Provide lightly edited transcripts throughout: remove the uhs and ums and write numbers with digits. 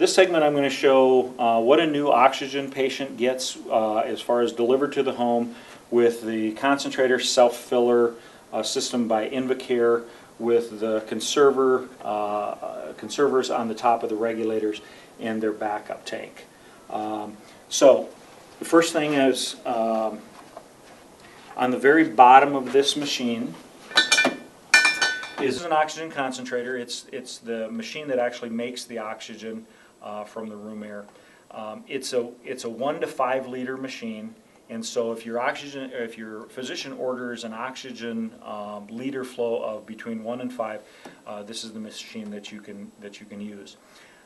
This segment I'm going to show what a new oxygen patient gets as far as delivered to the home with the concentrator self-filler system by Invacare with the conservers on the top of the regulators and their backup tank. So the first thing is on the very bottom of this machine is an oxygen concentrator. It's the machine that actually makes the oxygen from the room air. It's a 1 to 5 liter machine, and so if your physician orders an oxygen liter flow of between 1 and 5, this is the machine that you can use.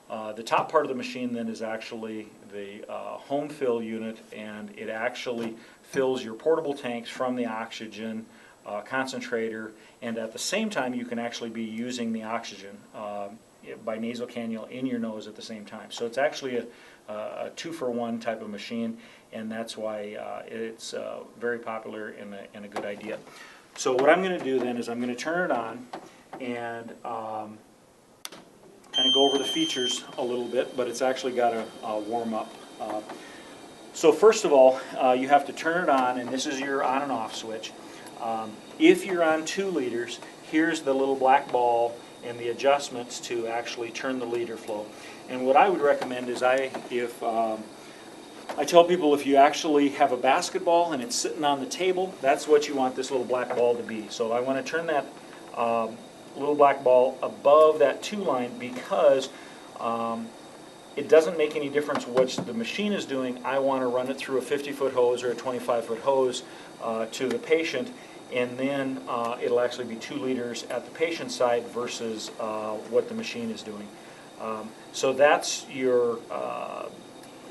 The top part of the machine then is actually the home fill unit, and it actually fills your portable tanks from the oxygen concentrator, and at the same time you can actually be using the oxygen by nasal cannula in your nose at the same time. So it's actually a 2-for-1 type of machine, and that's why it's very popular and a good idea. So what I'm going to do then is I'm going to turn it on and kind of go over the features a little bit, but it's actually got to warm up. So first of all, you have to turn it on, and this is your on and off switch. If you're on 2 liters, here's the little black ball and the adjustments to actually turn the liter flow. And what I would recommend is I tell people, if you actually have a basketball and it's sitting on the table, that's what you want this little black ball to be. So I want to turn that little black ball above that 2 line because it doesn't make any difference what the machine is doing. I want to run it through a 50-foot hose or a 25-foot hose to the patient, and then it'll actually be 2 liters at the patient's side versus what the machine is doing. So that's your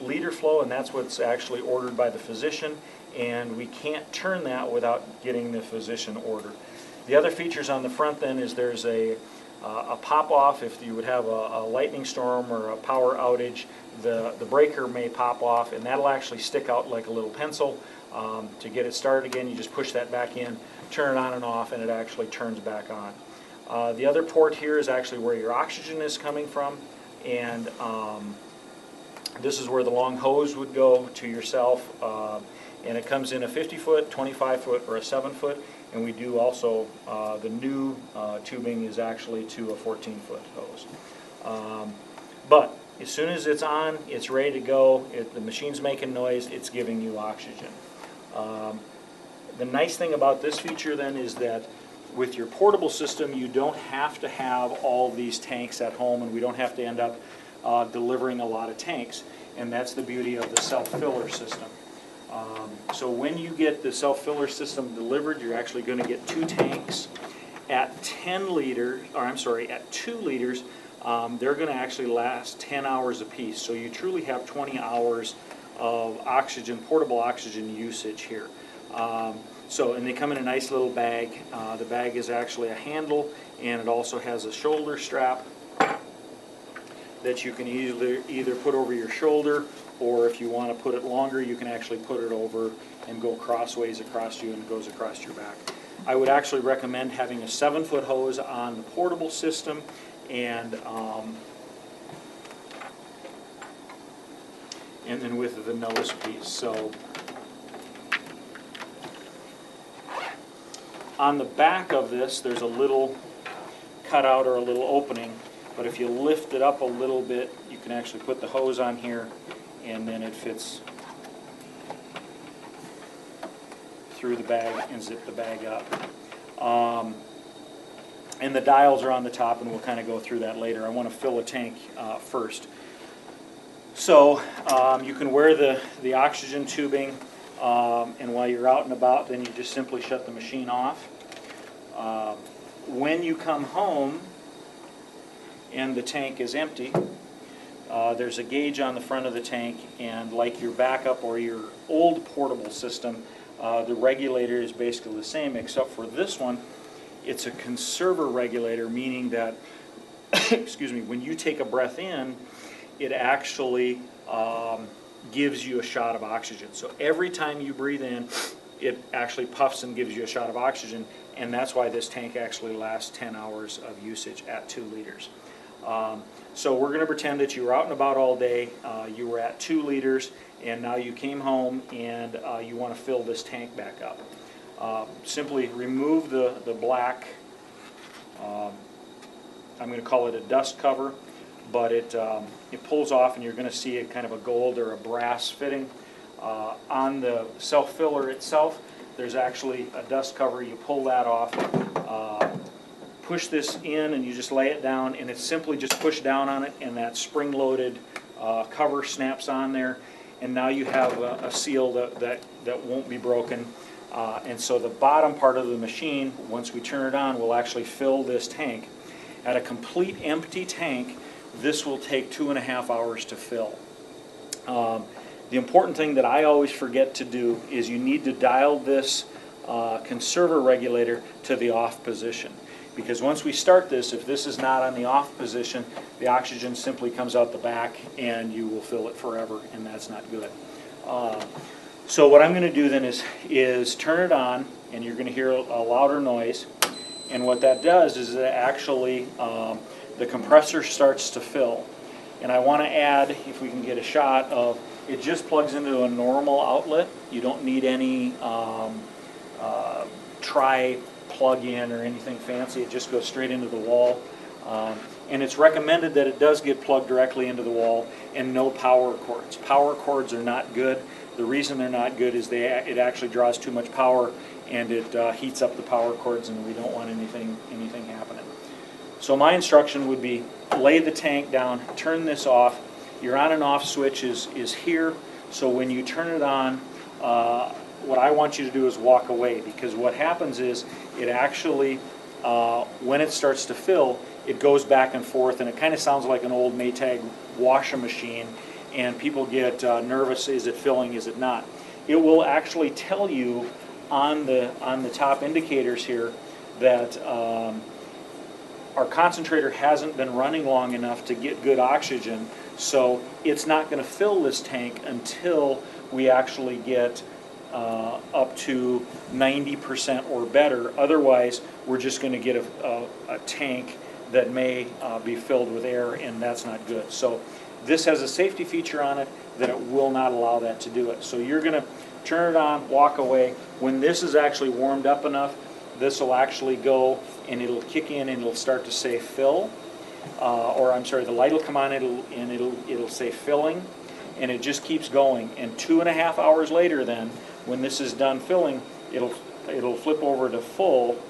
liter flow, and that's what's actually ordered by the physician, and we can't turn that without getting the physician order. The other features on the front then is there's a pop-off. If you would have a lightning storm or a power outage, the breaker may pop off, and that'll actually stick out like a little pencil. To get it started again, you just push that back in, turn it on and off, and it actually turns back on. The other port here is actually where your oxygen is coming from, and this is where the long hose would go to yourself, and it comes in a 50-foot, 25-foot, or a 7-foot, and we do also, the new tubing is actually to a 14-foot hose. But as soon as it's on, it's ready to go, the machine's making noise, it's giving you oxygen. The nice thing about this feature then is that with your portable system, you don't have to have all these tanks at home, and we don't have to end up delivering a lot of tanks, and that's the beauty of the self-filler system. So when you get the self-filler system delivered, you're actually going to get 2 tanks at 10 liters, or I'm sorry, at 2 liters. They're going to actually last 10 hours apiece, so you truly have 20 hours of oxygen, portable oxygen usage here. And they come in a nice little bag. The bag is actually a handle, and it also has a shoulder strap that you can either put over your shoulder, or if you want to put it longer, you can actually put it over and go crossways across you, and it goes across your back. I would actually recommend having a 7-foot hose on the portable system, and then with the nose piece. So on the back of this, there's a little cutout or a little opening, but if you lift it up a little bit, you can actually put the hose on here, and then it fits through the bag and zip the bag up. And the dials are on the top, and we'll kind of go through that later. I want to fill a tank first. So you can wear the oxygen tubing, and while you're out and about, then you just simply shut the machine off. When you come home and the tank is empty, there's a gauge on the front of the tank, and like your backup or your old portable system, the regulator is basically the same, except for this one, it's a conserver regulator, meaning that excuse me, when you take a breath in, it actually gives you a shot of oxygen. So every time you breathe in, it actually puffs and gives you a shot of oxygen, and that's why this tank actually lasts 10 hours of usage at 2 liters. So we're going to pretend that you were out and about all day, you were at 2 liters, and now you came home and you want to fill this tank back up. Simply remove the black, I'm going to call it a dust cover, but it pulls off and you're going to see a kind of a gold or a brass fitting. On the self-filler itself, there's actually a dust cover. You pull that off, push this in, and you just lay it down, and it's simply just push down on it, and that spring-loaded cover snaps on there, and now you have a seal that won't be broken. And so the bottom part of the machine, once we turn it on, will actually fill this tank. At a complete empty tank, this will take 2.5 hours to fill. The important thing that I always forget to do is you need to dial this conserver regulator to the off position. Because once we start this, if this is not on the off position, the oxygen simply comes out the back and you will fill it forever, and that's not good. So what I'm going to do then is turn it on, and you're going to hear a louder noise. And what that does is it actually, the compressor starts to fill. And I want to add, if we can get a shot of, it just plugs into a normal outlet. You don't need any plug-in or anything fancy. It just goes straight into the wall. And it's recommended that it does get plugged directly into the wall, and no power cords. Power cords are not good. The reason they're not good is it actually draws too much power, and it heats up the power cords, and we don't want anything happening. So my instruction would be, lay the tank down, turn this off. Your on and off switch is here, so when you turn it on, what I want you to do is walk away, because what happens is it actually, when it starts to fill, it goes back and forth, and it kind of sounds like an old Maytag washing machine, and people get nervous, is it filling, is it not? It will actually tell you on the top indicators here that our concentrator hasn't been running long enough to get good oxygen, so it's not going to fill this tank until we actually get up to 90% or better. Otherwise, we're just going to get a tank that may be filled with air, and that's not good. So this has a safety feature on it that it will not allow that to do it. So you're going to turn it on, walk away. When this is actually warmed up enough, this will actually go and it'll kick in and it'll start to say fill, or I'm sorry, the light will come on and it'll say filling, and it just keeps going. And 2.5 hours later, then when this is done filling, it'll flip over to full.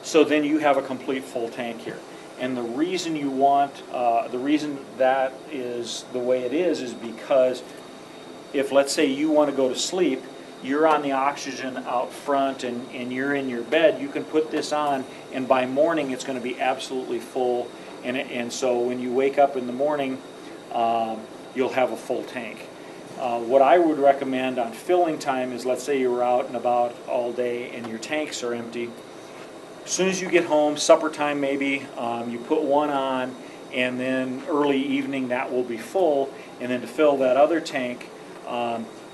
So then you have a complete full tank here. And the reason you want, the reason that is the way it is because if, let's say, you want to go to sleep, you're on the oxygen out front and you're in your bed, you can put this on, and by morning it's going to be absolutely full. And so when you wake up in the morning, you'll have a full tank. What I would recommend on filling time is, let's say you were out and about all day and your tanks are empty. As soon as you get home, supper time maybe, you put one on, and then early evening that will be full. And then to fill that other tank,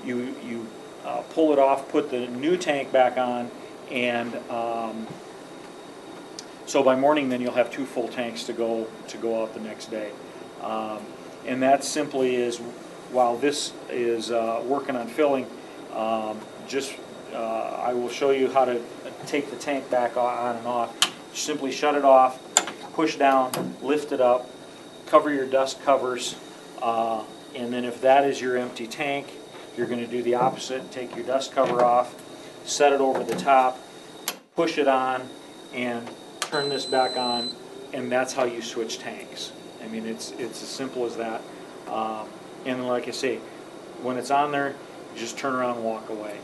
you pull it off, put the new tank back on, and so by morning then you'll have 2 full tanks to go out the next day. And that simply is, while this is working on filling, I will show you how to take the tank back on and off. Simply shut it off, push down, lift it up, cover your dust covers, and then if that is your empty tank, you're going to do the opposite. Take your dust cover off, set it over the top, push it on, and turn this back on, and that's how you switch tanks. I mean, it's as simple as that. And like I say, when it's on there, you just turn around and walk away.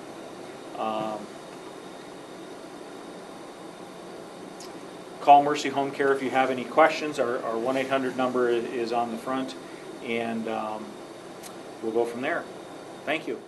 Call Mercy Home Care if you have any questions. Our 1-800 number is on the front, and we'll go from there. Thank you.